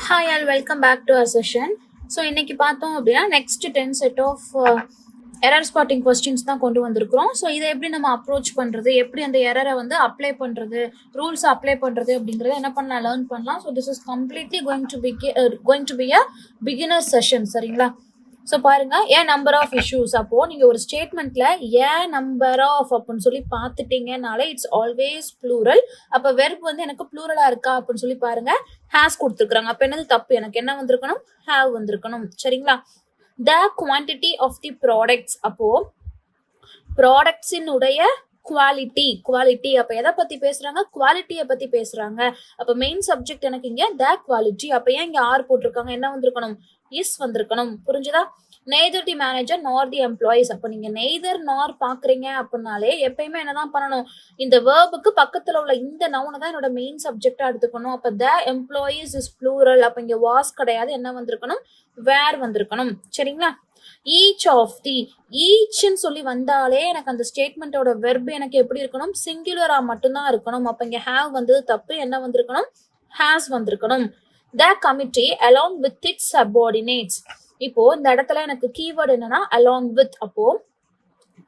Hi, all. Welcome back to our session. So இன்னைக்கு பார்த்தோம் அப்படின்னா next 10 set of error spotting questions தான் கொண்டு வந்திருக்கிறோம். ஸோ இதை எப்படி நம்ம அப்ரோச் பண்ணுறது, எப்படி அந்த எரரை வந்து அப்ளை பண்ணுறது, ரூல்ஸ் அப்ளை பண்ணுறது அப்படிங்கிறத என்ன பண்ணலாம், லேர்ன் பண்ணலாம். So this is completely going to be a beginner session. சரிங்களா? ஸோ பாருங்க, ஏன் நம்பர் ஆஃப் இஷ்யூஸ். அப்போ நீங்க ஒரு ஸ்டேட்மெண்ட்ல ஏன் நம்பர் ஆஃப் அப்படின்னு சொல்லி பார்த்துட்டீங்கனாலே இட்ஸ் ஆல்வேஸ் ப்ளூரல். அப்போ வெர்ப் வந்து எனக்கு ப்ளூரலா இருக்கா அப்படின்னு சொல்லி பாருங்க. ஹேஸ் கொடுத்துருக்காங்க. அப்போ என்னது தப்பு, எனக்கு என்ன வந்திருக்கணும், ஹேவ் வந்திருக்கணும். சரிங்களா? The quantity of the products. அப்போ ப்ராடக்ட்ஸினுடைய குவாலிட்டி அப்ப எதை பத்தி பேசுறாங்க, குவாலிட்டியை பத்தி பேசுறாங்க. அப்ப மெயின் சப்ஜெக்ட் எனக்கு இங்க த குவாலிட்டி. அப்ப ஏன் இங்க ஆர் போட்டிருக்காங்க, என்ன வந்திருக்கணும், இஸ் வந்திருக்கணும். புரிஞ்சுதா? நெய்தர் தி மேனேஜர் நார் தி எம்ப்ளாயிஸ். அப்ப நீங்க நெய்தர் நார் பாக்குறீங்க அப்படின்னாலே எப்பயுமே என்னதான் பண்ணணும், இந்த வேர்புக்கு பக்கத்துல உள்ள இந்த நவுனை தான் என்னோட மெயின் சப்ஜெக்டா எடுத்துக்கணும். அப்ப த எம்ப்ளாயிஸ் இஸ் ப்ளூரல். அப்ப இங்க வாஸ் கிடையாது, என்ன வந்திருக்கணும், வேர் வந்திருக்கணும். சரிங்களா? ஈச் ஆஃப் தி, ஈச்ன்னு சொல்லி வந்தாலே எனக்கு அந்த ஸ்டேட்மெண்டோட வெர்பு எனக்கு எப்படி இருக்கணும், சிங்குலரா மட்டும்தான் இருக்கணும். அப்ப இங்க ஹேவ் வந்தது தப்பு, என்ன வந்திருக்கணும், ஹேஸ் வந்திருக்கணும். The committee along with it's subordinates. இப்போ இந்த இடத்துல எனக்கு கீவேர்டு என்னன்னா அலாங் வித். அப்போ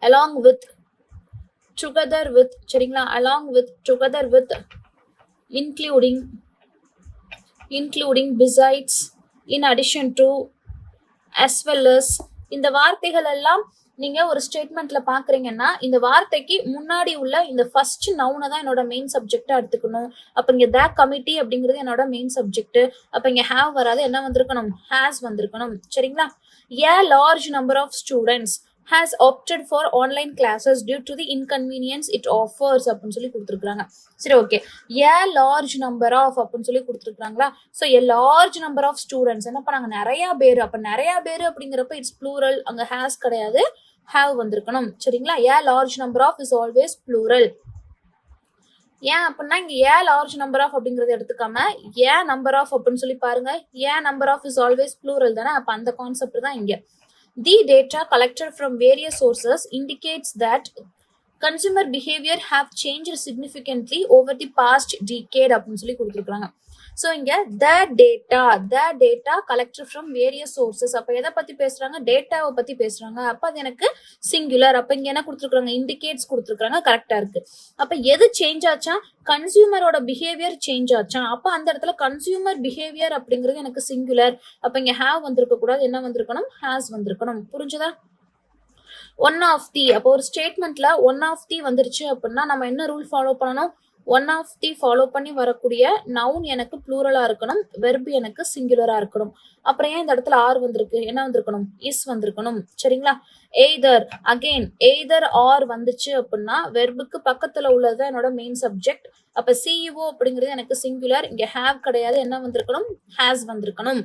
அலாங் வித், டுகெதர் வித். சரிங்களா? Along with, together with, including besides, in addition to, as well as. இந்த வார்த்தைகள் எல்லாம் நீங்க ஒரு ஸ்டேட்மெண்ட்ல பாக்குறீங்கன்னா இந்த வார்த்தைக்கு முன்னாடி உள்ள இந்த ஃபர்ஸ்ட் நவுனை தான் என்னோட மெயின் சப்ஜெக்டா எடுத்துக்கணும். அப்ப இங்க த கமிட்டி அப்படிங்கிறது என்னோட மெயின் சப்ஜெக்ட். அப்ப இங்க ஹேவ் வராது, என்ன வந்திருக்கணும், ஹேஸ் வந்திருக்கணும். சரிங்களா? a large number of students has opted for online classes due to the inconvenience it offers அப்படின்னு சொல்லி கொடுத்துருக்காங்க. சரி, okay. a large number of அப்படின்னு சொல்லி கொடுத்துருக்காங்களா? So a large number of students என்ன பண்ணாங்க, நிறைய பேர். அப்ப நிறைய பேர் அப்படிங்கிறப்ப இட்ஸ் ப்ளூரல், அங்க ஹேஸ் கிடையாது, ஹேவ் வந்திருக்கணும். சரிங்களா? a large number of is always plural. ஏன் அப்படின்னா இங்க ஏ லார்ஜ் நம்பர் ஆஃப் அப்படிங்கறத எடுத்துக்காம ஏ நம்பர் ஆஃப் அப்படின்னு சொல்லி பாருங்க. A number of is always plural தானே. அப்ப அந்த கான்செப்ட் தான் இங்க. The data collected from various sources indicates that consumer behavior have changed significantly over the past decade அப்படின்னு சொல்லி கொடுத்துருக்காங்க. ஸோ இங்க the data collected from various sources. அப்ப எதை பத்தி பேசுறாங்க, டேட்டாவை பத்தி பேசுறாங்க. அப்ப அது எனக்கு சிங்குலர். அப்ப இங்க என்ன கொடுத்துருக்காங்க, இண்டிகேட்ஸ் கொடுத்துருக்காங்க. கரெக்டா இருக்கு. அப்ப எது சேஞ்ச் ஆச்சா, கன்சியூமரோட பிஹேவியர் சேஞ்ச் ஆச்சா. அப்ப அந்த இடத்துல கன்சியூமர் பிஹேவியர் அப்படிங்கிறது எனக்கு சிங்குலர். அப்ப இங்க ஹேவ் வந்திருக்க கூடாது, என்ன வந்திருக்கணும், ஹேஸ் வந்திருக்கணும். புரிஞ்சுதா? One of the. அப்போ ஒரு ஸ்டேட்மெண்ட்ல ஒன் ஆஃப் தி வந்துருச்சு அப்படின்னா நம்ம என்ன ரூல் ஃபாலோ பண்ணணும், ஒன் ஆஃப் தி ஃபாலோ பண்ணி வரக்கூடிய நவுன் எனக்கு ப்ளூரலா இருக்கணும், வெர்ப் எனக்கு சிங்குலரா இருக்கணும். அப்புறம் ஏன் இந்த இடத்துல ஆர் வந்திருக்கு, என்ன வந்திருக்கணும், இஸ் வந்திருக்கணும். சரிங்களா? எய்தர், அகெயின் எய்தர் ஆர் வந்துச்சு அப்படின்னா வெர்புக்கு பக்கத்துல உள்ளது என்னோட மெயின் சப்ஜெக்ட். அப்ப சிஇஓ அப்படிங்கிறது எனக்கு சிங்குலர், இங்க ஹேவ் கிடையாது, என்ன வந்திருக்கணும், ஹேஸ் வந்திருக்கணும்.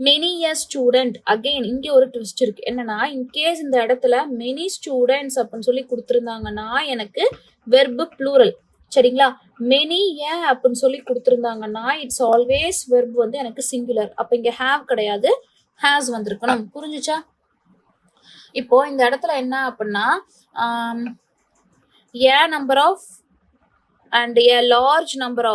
மெனி எ ஸ்டூடெண்ட். அகெயின் இங்க ஒரு ட்விஸ்ட் இருக்கு. என்னன்னா இன்கேஸ் இந்த இடத்துல மெனி ஸ்டூடெண்ட்ஸ் அப்படின்னு சொல்லி கொடுத்துருந்தாங்கன்னா எனக்கு வெர்பு ப்ளூரல். சரிங்களா? மெனி ஏ அப்படின்னு சொல்லி கொடுத்துருந்தாங்கன்னா இட்ஸ் ஆல்வேஸ் வெர்ப் வந்து எனக்கு சிங்குலர். அப்ப இங்க ஹேவ் கிடையாது, ஹேஸ் வந்திருக்கணும். புரிஞ்சுச்சா? இப்போ இந்த இடத்துல என்ன அப்படின்னா a number of and a large number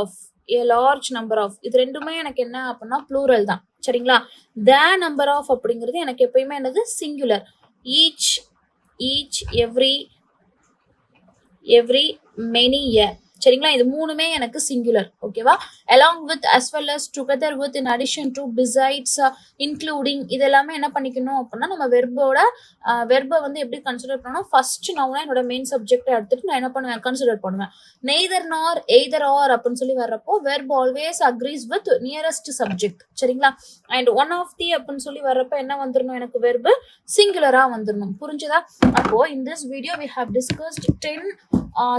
of இது ரெண்டுமே எனக்கு என்ன அப்படின்னா ப்ளூரல் தான். சரிங்களா? த நம்பர் ஆஃப் அப்படிங்கிறது எனக்கு எப்பயுமே என்னது, சிங்குலர். ஈச் எவ்ரி மெனி ஏ. சரிங்களா? இது மூணுமே எனக்கு சிங்குலர். ஓகேவா? along with, as well as, together with, in addition to, besides, including, இது எல்லாமே என்ன பண்ணிக்கணும் அப்படின்னா நம்ம வெர்பை வந்து எப்படி கன்சிடர் பண்ணணும், ஃபர்ஸ்ட் நவுனா என்னோட மெயின் சப்ஜெக்டை எடுத்துட்டு நான் என்ன பண்ணுவேன், கன்சிடர் பண்ணுவேன். நெய்தர் நார் எய்தர் ஆர் அப்படின்னு சொல்லி வர்றப்போ verb always agrees with nearest subject. சரிங்களா? அண்ட் ஒன் ஆஃப் தி அப்படின்னு சொல்லி வர்றப்ப என்ன வந்துடணும், எனக்கு வெர்பு சிங்குலரா வந்துடணும். புரிஞ்சுதா? அப்போ in this video we have discussed 10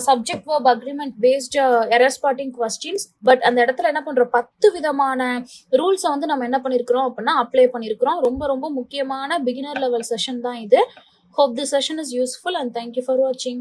subject verb agreement based error spotting questions. But அந்த இடத்துல என்ன பண்றோம், 10 விதமான ரூல்ஸை வந்து நம்ம என்ன பண்ணிருக்கிறோம் அப்படின்னா அப்ளை பண்ணிருக்கிறோம். ரொம்ப ரொம்ப முக்கியமான பிகினர் லெவல் செஷன் தான் இது. Hope this session is useful and thank you for watching.